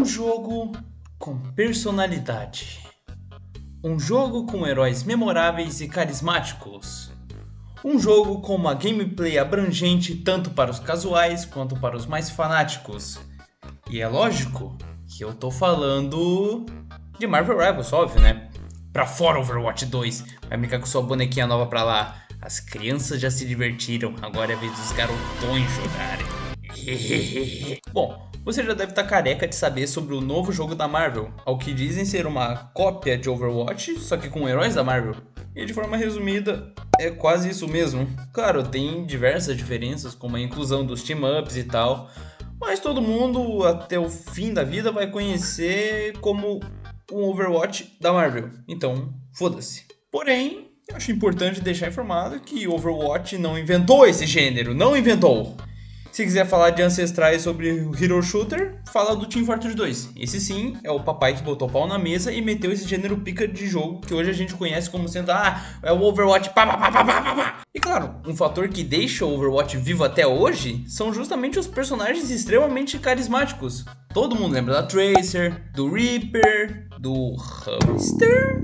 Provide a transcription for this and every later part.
Um jogo com personalidade. Um jogo com heróis memoráveis e carismáticos. Um jogo com uma gameplay abrangente tanto para os casuais quanto para os mais fanáticos. E é lógico que eu tô falando de Marvel Rivals, óbvio, né? Pra fora Overwatch 2, vai brincar com sua bonequinha nova pra lá. As crianças já se divertiram, agora é a vez dos garotões jogarem. Bom, você já deve estar careca de saber sobre o novo jogo da Marvel, ao que dizem ser uma cópia de Overwatch, só que com heróis da Marvel. E de forma resumida, é quase isso mesmo. Claro, tem diversas diferenças, como a inclusão dos team-ups e tal, mas todo mundo, até o fim da vida, vai conhecer como um Overwatch da Marvel. Então, foda-se. Porém, eu acho importante deixar informado que Overwatch não inventou esse gênero, não inventou. Se quiser falar de ancestrais sobre o Hero Shooter, fala do Team Fortress 2. Esse sim é o papai que botou o pau na mesa e meteu esse gênero pica de jogo que hoje a gente conhece como sendo é o Overwatch pá, pá, pá, pá, pá, pá. E claro, um fator que deixa o Overwatch vivo até hoje são justamente os personagens extremamente carismáticos. Todo mundo lembra da Tracer, do Reaper, do Hamster.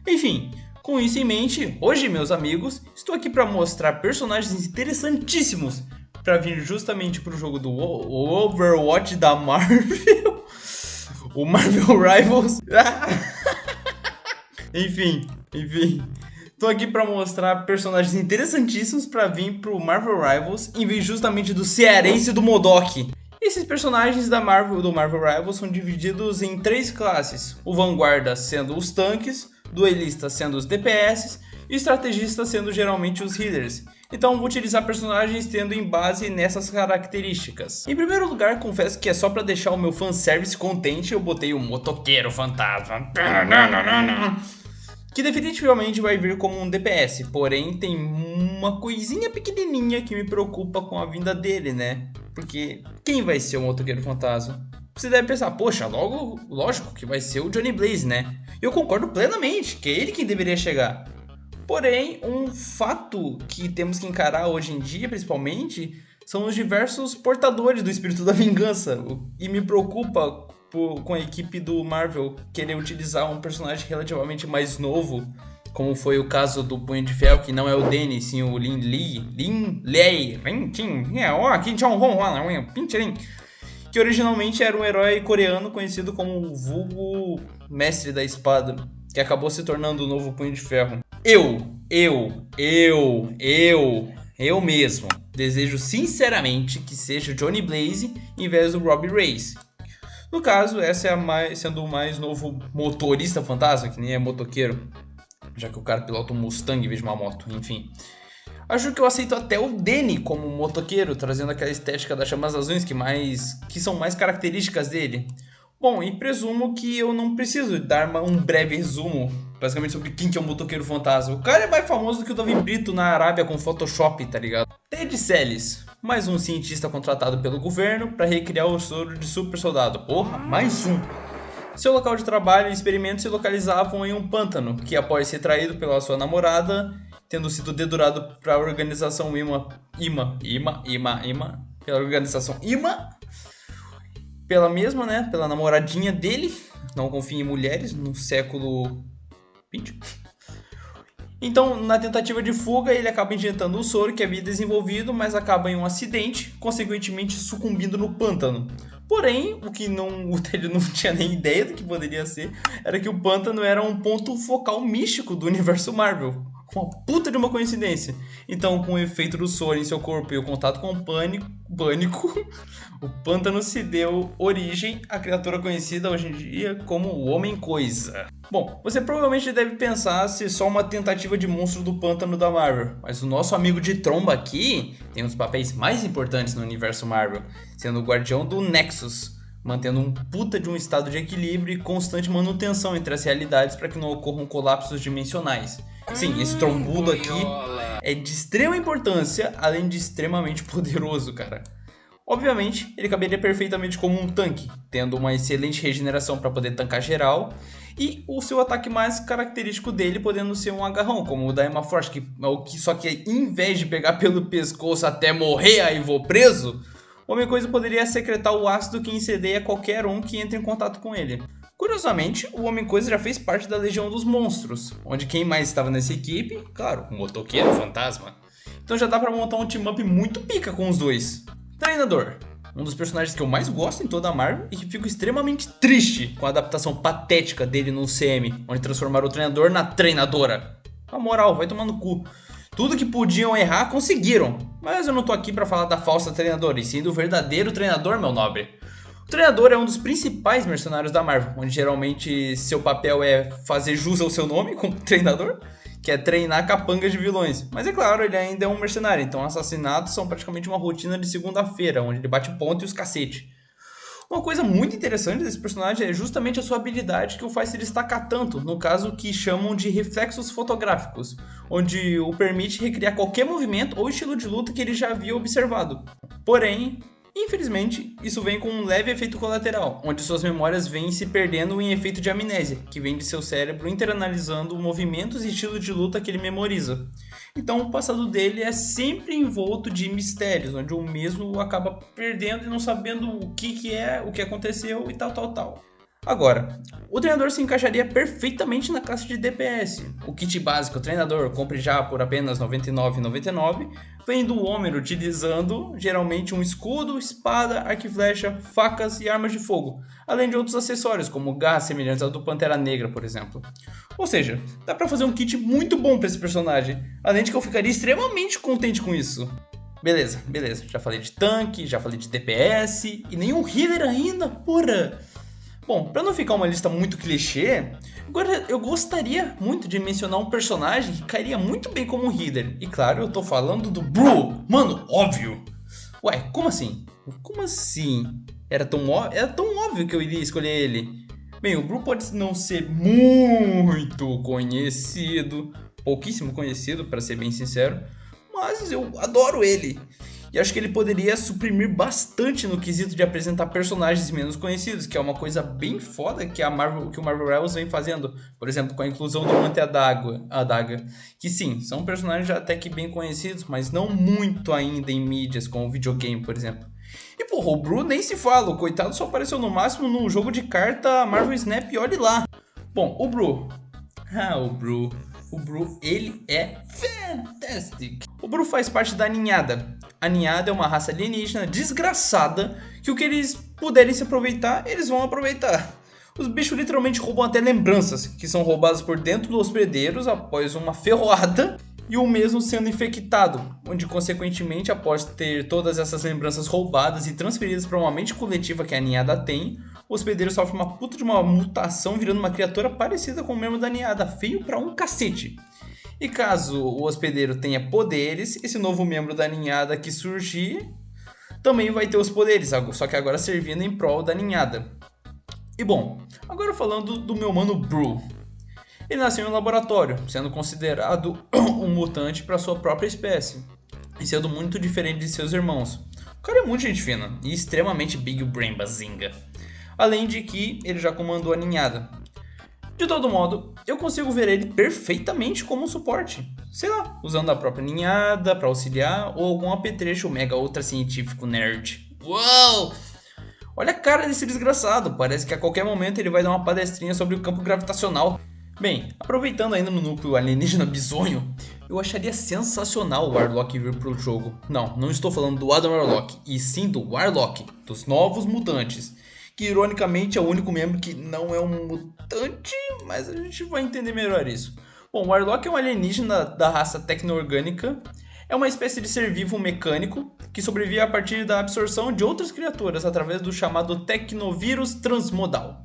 Enfim, com isso em mente, hoje, meus amigos, estou aqui para mostrar personagens interessantíssimos para vir justamente pro jogo do Overwatch da Marvel, o Marvel Rivals. Enfim, tô aqui para mostrar personagens interessantíssimos para vir pro Marvel Rivals, em vez justamente do cearense e do Modok. Esses personagens da Marvel, do Marvel Rivals, são divididos em 3 classes: o Vanguarda sendo os tanques, duelista sendo os DPS e estrategista sendo geralmente os healers. Então vou utilizar personagens tendo em base nessas características. Em primeiro lugar, confesso que é só para deixar o meu fanservice contente, eu botei o Motoqueiro Fantasma, que definitivamente vai vir como um DPS, porém tem uma coisinha pequenininha que me preocupa com a vinda dele, né? Porque quem vai ser o Motoqueiro Fantasma? Você deve pensar, poxa, lógico que vai ser o Johnny Blaze, né? Eu concordo plenamente, que é ele quem deveria chegar. Porém, um fato que temos que encarar hoje em dia, principalmente, são os diversos portadores do espírito da vingança. E me preocupa com a equipe do Marvel querer utilizar um personagem relativamente mais novo, como foi o caso do Punho de Ferro, que não é o Danny, sim o Lin Lei, que originalmente era um herói coreano conhecido como o vulgo Mestre da Espada, que acabou se tornando o novo Punho de Ferro. Eu mesmo desejo sinceramente que seja o Johnny Blaze em vez do Robbie Reyes. No caso, essa é sendo o mais novo motorista fantasma, que nem é motoqueiro, já que o cara pilota um Mustang em vez de uma moto, enfim. Acho que eu aceito até o Danny como motoqueiro, trazendo aquela estética das chamas azuis que são mais características dele. Bom, e presumo que eu não preciso dar um breve resumo, basicamente, sobre quem que é o Motoqueiro Fantasma. O cara é mais famoso do que o Davi Brito na Arábia com Photoshop, tá ligado? Ted Sellis, mais um cientista contratado pelo governo para recriar o soro de super soldado. Porra, mais um! Seu local de trabalho e experimentos se localizavam em um pântano, que após ser traído pela sua namorada, tendo sido dedurado para a organização pela organização IMA, pela mesma, né, pela namoradinha dele, não confia em mulheres no século XX. Então, na tentativa de fuga, ele acaba injetando o soro que havia desenvolvido, mas acaba em um acidente, consequentemente sucumbindo no pântano. Porém, o que o Ted não tinha nem ideia do que poderia ser, era que o pântano era um ponto focal místico do universo Marvel. Uma puta de uma coincidência. Então, com o efeito do soro em seu corpo e o contato com o pânico, o pântano se deu origem à criatura conhecida hoje em dia como o Homem-Coisa. Bom, você provavelmente deve pensar se só uma tentativa de monstro do pântano da Marvel, mas o nosso amigo de tromba aqui tem os papéis mais importantes no universo Marvel, sendo o guardião do Nexus, mantendo um puta de um estado de equilíbrio e constante manutenção entre as realidades para que não ocorram colapsos dimensionais. Sim, esse trombudo aqui é de extrema importância, além de extremamente poderoso, cara. Obviamente, ele caberia perfeitamente como um tanque, tendo uma excelente regeneração para poder tancar geral, e o seu ataque mais característico dele podendo ser um agarrão, como o da Emma Frost, só que em vez de pegar pelo pescoço até morrer aí vou preso, o Homem-Coisa poderia secretar o ácido que incendeia qualquer um que entre em contato com ele. Curiosamente, o Homem-Coisa já fez parte da Legião dos Monstros, onde quem mais estava nessa equipe? Claro, o Motoqueiro Fantasma. Então já dá pra montar um team-up muito pica com os dois. Treinador. Um dos personagens que eu mais gosto em toda a Marvel e que fico extremamente triste com a adaptação patética dele no CM, onde transformaram o treinador na treinadora. Na moral, vai tomar no cu. Tudo que podiam errar, conseguiram. Mas eu não tô aqui pra falar da falsa treinadora, e sim do verdadeiro treinador, meu nobre. O treinador é um dos principais mercenários da Marvel, onde geralmente seu papel é fazer jus ao seu nome como treinador, que é treinar capangas de vilões. Mas é claro, ele ainda é um mercenário, então assassinatos são praticamente uma rotina de segunda-feira, onde ele bate ponto e os cacete. Uma coisa muito interessante desse personagem é justamente a sua habilidade que o faz se destacar tanto, no caso que chamam de reflexos fotográficos, onde o permite recriar qualquer movimento ou estilo de luta que ele já havia observado. Porém, infelizmente, isso vem com um leve efeito colateral, onde suas memórias vêm se perdendo em efeito de amnésia, que vem de seu cérebro interanalisando movimentos e estilo de luta que ele memoriza. Então o passado dele é sempre envolto de mistérios, onde o mesmo acaba perdendo e não sabendo o que é, o que aconteceu e tal. Agora, o treinador se encaixaria perfeitamente na classe de DPS. O kit básico treinador, compre já por apenas R$ 99,99, vem do Homer utilizando geralmente um escudo, espada, arco e flecha, facas e armas de fogo, além de outros acessórios como garras semelhantes ao do Pantera Negra, por exemplo. Ou seja, dá pra fazer um kit muito bom pra esse personagem, além de que eu ficaria extremamente contente com isso. Beleza, já falei de tanque, já falei de DPS e nenhum healer ainda, porra! Bom, pra não ficar uma lista muito clichê, agora eu gostaria muito de mencionar um personagem que cairia muito bem como healer. E claro, eu tô falando do Bru. Mano, óbvio. Ué, como assim? Como assim? Era tão óbvio que eu iria escolher ele. Bem, o Bru pode não ser muito conhecido, pouquíssimo conhecido, pra ser bem sincero, mas eu adoro ele. E acho que ele poderia suprimir bastante no quesito de apresentar personagens menos conhecidos, que é uma coisa bem foda que o Marvel Rivals vem fazendo. Por exemplo, com a inclusão do Manto-Adaga. Que sim, são personagens já até que bem conhecidos, mas não muito ainda em mídias, como videogame, por exemplo. E porra, o Bru nem se fala, o coitado só apareceu no máximo num jogo de carta Marvel Snap e olhe lá. Bom, o Bru, ele é fantastic. O Bru faz parte da Ninhada. A Ninhada é uma raça alienígena desgraçada que o que eles puderem se aproveitar, eles vão aproveitar. Os bichos literalmente roubam até lembranças, que são roubadas por dentro dos hospedeiros após uma ferroada e o mesmo sendo infectado, onde consequentemente após ter todas essas lembranças roubadas e transferidas para uma mente coletiva que a Ninhada tem, o hospedeiro sofre uma puta de uma mutação virando uma criatura parecida com o membro da Ninhada, feio pra um cacete. E caso o hospedeiro tenha poderes, esse novo membro da Ninhada que surgir também vai ter os poderes, só que agora servindo em prol da Ninhada. E bom, agora falando do meu mano Bru. Ele nasceu em um laboratório, sendo considerado um mutante para sua própria espécie, e sendo muito diferente de seus irmãos. O cara é muito gente fina e extremamente big brain bazinga. Além de que ele já comandou a Ninhada. De todo modo, eu consigo ver ele perfeitamente como um suporte. Sei lá, usando a própria Ninhada para auxiliar ou algum apetrecho mega ultra científico nerd. Uau! Olha a cara desse desgraçado, parece que a qualquer momento ele vai dar uma palestrinha sobre o campo gravitacional. Bem, aproveitando ainda no núcleo alienígena bizonho, eu acharia sensacional o Warlock vir pro jogo. Não estou falando do Adam Warlock, e sim do Warlock, dos Novos Mutantes, que ironicamente é o único membro que não é um mutante, mas a gente vai entender melhor isso. Bom, o Warlock é um alienígena da raça tecno-orgânica, é uma espécie de ser vivo mecânico que sobrevive a partir da absorção de outras criaturas através do chamado tecnovírus transmodal.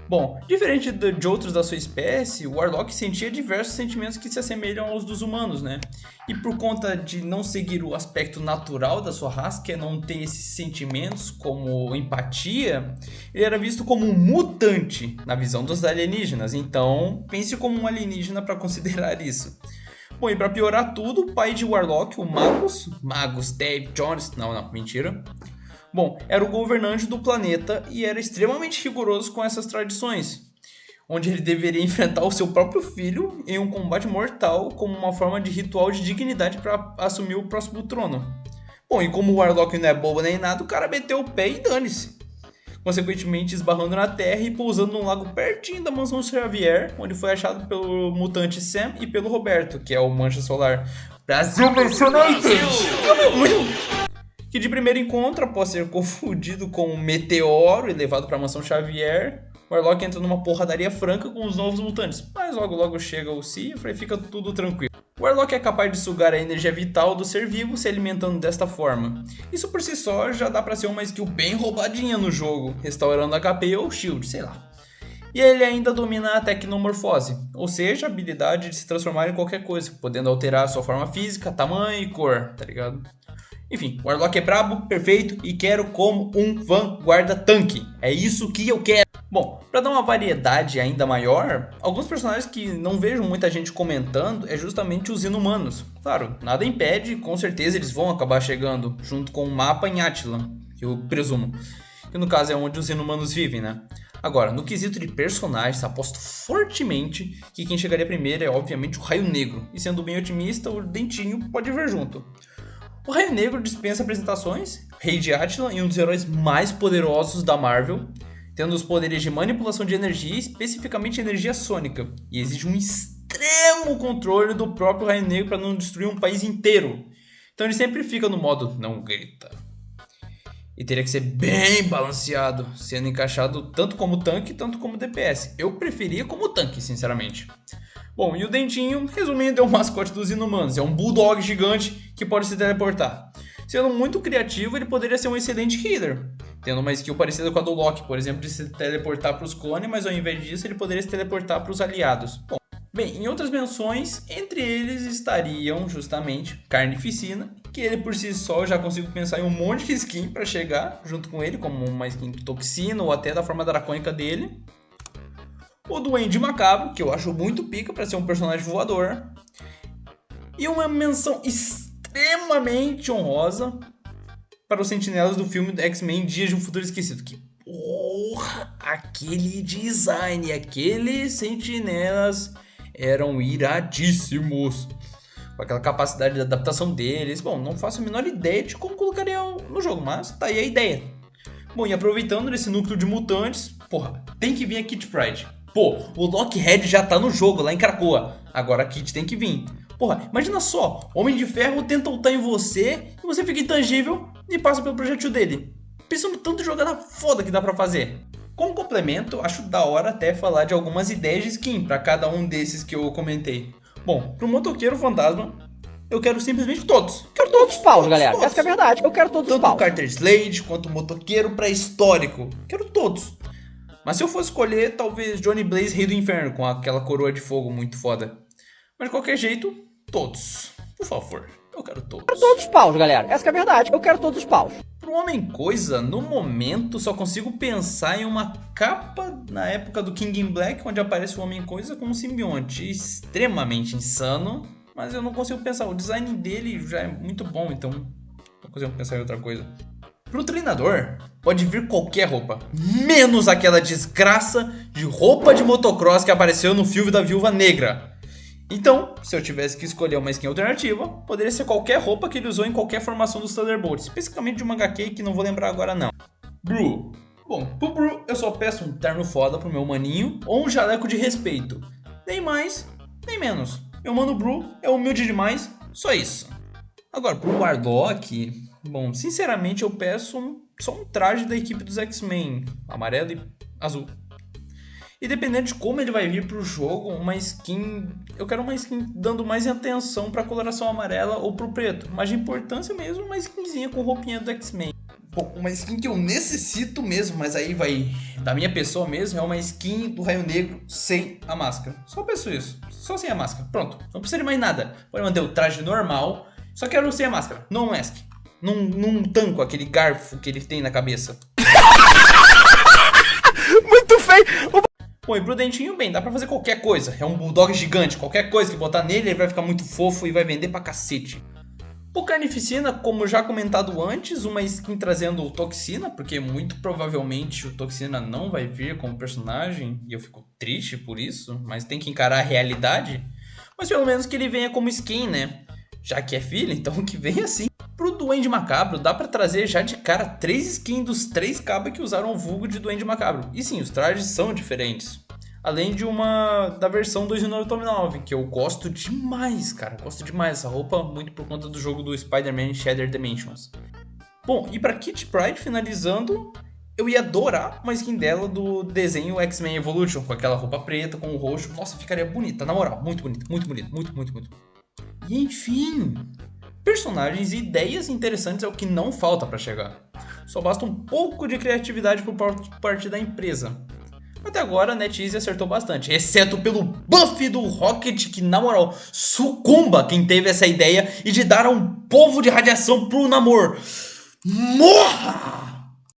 Bom, diferente de outros da sua espécie, o Warlock sentia diversos sentimentos que se assemelham aos dos humanos, né? E por conta de não seguir o aspecto natural da sua raça, que é não ter esses sentimentos como empatia, ele era visto como um mutante na visão dos alienígenas. Então, pense como um alienígena para considerar isso. Bom, e para piorar tudo, o pai de Warlock, o Magus Dave Jones, mentira. Bom, era o governante do planeta e era extremamente rigoroso com essas tradições, onde ele deveria enfrentar o seu próprio filho em um combate mortal como uma forma de ritual de dignidade para assumir o próximo trono. Bom, e como o Warlock não é bobo nem nada, o cara meteu o pé e dane-se. Consequentemente esbarrando na Terra e pousando num lago pertinho da mansão Xavier, onde foi achado pelo mutante Sam e pelo Roberto, que é o Mancha Solar. Brasil mencionado! Que de primeiro encontro, após ser confundido com um meteoro e levado para a mansão Xavier, o Warlock entra numa porradaria franca com os novos mutantes, mas logo chega o Cifra e fica tudo tranquilo. O Warlock é capaz de sugar a energia vital do ser vivo se alimentando desta forma. Isso por si só já dá pra ser uma skill bem roubadinha no jogo, restaurando HP ou shield, sei lá. E ele ainda domina a tecnomorfose, ou seja, a habilidade de se transformar em qualquer coisa, podendo alterar sua forma física, tamanho e cor, tá ligado? Enfim, o Warlock é brabo, perfeito e quero como um vanguarda tanque. É isso que eu quero. Bom, para dar uma variedade ainda maior, alguns personagens que não vejo muita gente comentando é justamente os inumanos. Claro, nada impede, com certeza eles vão acabar chegando junto com o mapa em Attilan, que eu presumo. Que no caso é onde os inumanos vivem, né? Agora, no quesito de personagens, aposto fortemente que quem chegaria primeiro é obviamente o Raio Negro. E sendo bem otimista, o Dentinho pode vir junto. O Raio Negro dispensa apresentações, Rei de Attilan e um dos heróis mais poderosos da Marvel, tendo os poderes de manipulação de energia, especificamente energia sônica, e exige um extremo controle do próprio Raio Negro para não destruir um país inteiro. Então ele sempre fica no modo não grita. E teria que ser bem balanceado, sendo encaixado tanto como tanque, tanto como DPS. Eu preferia como tanque, sinceramente. Bom, e o Dentinho, resumindo, é o mascote dos inumanos. É um bulldog gigante que pode se teleportar. Sendo muito criativo, ele poderia ser um excelente healer, tendo uma skill parecida com a do Loki, por exemplo, de se teleportar para os clones, mas ao invés disso ele poderia se teleportar para os aliados. Bom, bem, em outras menções, entre eles estariam justamente Carnificina, que ele por si só eu já consigo pensar em um monte de skin para chegar junto com ele, como uma skin de Toxina ou até da forma dracônica dele. O Duende Macabro, que eu acho muito pica para ser um personagem voador. E uma menção extremamente honrosa para os sentinelas do filme X-Men Dias de um Futuro Esquecido. Que porra, aquele design, aqueles sentinelas eram iradíssimos. Com aquela capacidade de adaptação deles. Bom, não faço a menor ideia de como colocaria no jogo, mas tá aí a ideia. Bom, e aproveitando desse núcleo de mutantes, porra, tem que vir a Kitty Pryde. Pô, o Lockheed já tá no jogo, lá em Krakoa. Agora a Kitty tem que vir. Porra, imagina só, Homem de Ferro tenta ultar em você e você fica intangível e passa pelo projetil dele. Pensa no tanto de jogada foda que dá pra fazer. Como complemento, acho da hora até falar de algumas ideias de skin pra cada um desses que eu comentei. Bom, pro motoqueiro fantasma, eu quero simplesmente todos. Quero todos os paus, galera. Essa que é a verdade, eu quero todos os paus. Tanto o Carter Slade quanto o motoqueiro pré-histórico. Quero todos. Mas se eu fosse escolher, talvez Johnny Blaze, Rei do Inferno, com aquela coroa de fogo muito foda. Mas de qualquer jeito, todos. Por favor, eu quero todos. Quero todos os paus, galera. Essa que é a verdade, eu quero todos os paus. Pro Homem-Coisa, no momento, só consigo pensar em uma capa na época do King in Black, onde aparece o Homem-Coisa com um simbionte extremamente insano. Mas eu não consigo pensar, o design dele já é muito bom, então não consigo pensar em outra coisa. Pro treinador, pode vir qualquer roupa, menos aquela desgraça de roupa de motocross que apareceu no filme da Viúva Negra. Então, se eu tivesse que escolher uma skin alternativa, poderia ser qualquer roupa que ele usou em qualquer formação dos Thunderbolts, especificamente de uma HQ que não vou lembrar agora não. Bru. Bom, pro Bru eu só peço um terno foda pro meu maninho ou um jaleco de respeito. Nem mais, nem menos. Meu mano Bru é humilde demais, só isso. Agora, pro Warlock, bom, sinceramente eu peço só um traje da equipe dos X-Men, amarelo e azul. E dependendo de como ele vai vir pro jogo, uma skin... Eu quero uma skin dando mais atenção pra coloração amarela ou pro preto. Mas de importância mesmo, uma skinzinha com roupinha do X-Men. Bom, uma skin que eu necessito mesmo, mas aí vai da minha pessoa mesmo, é uma skin do Raio Negro sem a máscara. Só peço isso, só sem a máscara. Pronto, não precisa de mais nada. Pode manter o traje normal, só quero sem a máscara, no mask. Num tanco, aquele garfo que ele tem na cabeça. Muito feio! Bom, e pro Dentinho, bem, dá pra fazer qualquer coisa. É um bulldog gigante, qualquer coisa que botar nele, ele vai ficar muito fofo e vai vender pra cacete. O Carnificina, como já comentado antes, uma skin trazendo o Toxina, porque muito provavelmente o Toxina não vai vir como personagem, e eu fico triste por isso, mas tem que encarar a realidade. Mas pelo menos que ele venha como skin, né? Já que é filho, então que venha assim. Pro Duende Macabro, dá pra trazer já de cara 3 skins dos 3 cabas que usaram o vulgo de Duende Macabro. E sim, os trajes são diferentes. Além de da versão 2.9, que eu gosto demais, cara. Gosto demais dessa roupa, muito por conta do jogo do Spider-Man Shattered Dimensions. Bom, e pra Kitty Pryde, finalizando, eu ia adorar uma skin dela do desenho X-Men Evolution, com aquela roupa preta, com o roxo. Nossa, ficaria bonita, na moral, muito bonita, muito bonita, muito. E enfim, personagens e ideias interessantes é o que não falta pra chegar. Só basta um pouco de criatividade por parte da empresa. Até agora a NetEase acertou bastante, exceto pelo buff do Rocket, que na moral sucumba quem teve essa ideia e de dar a um povo de radiação pro Namor. Morra!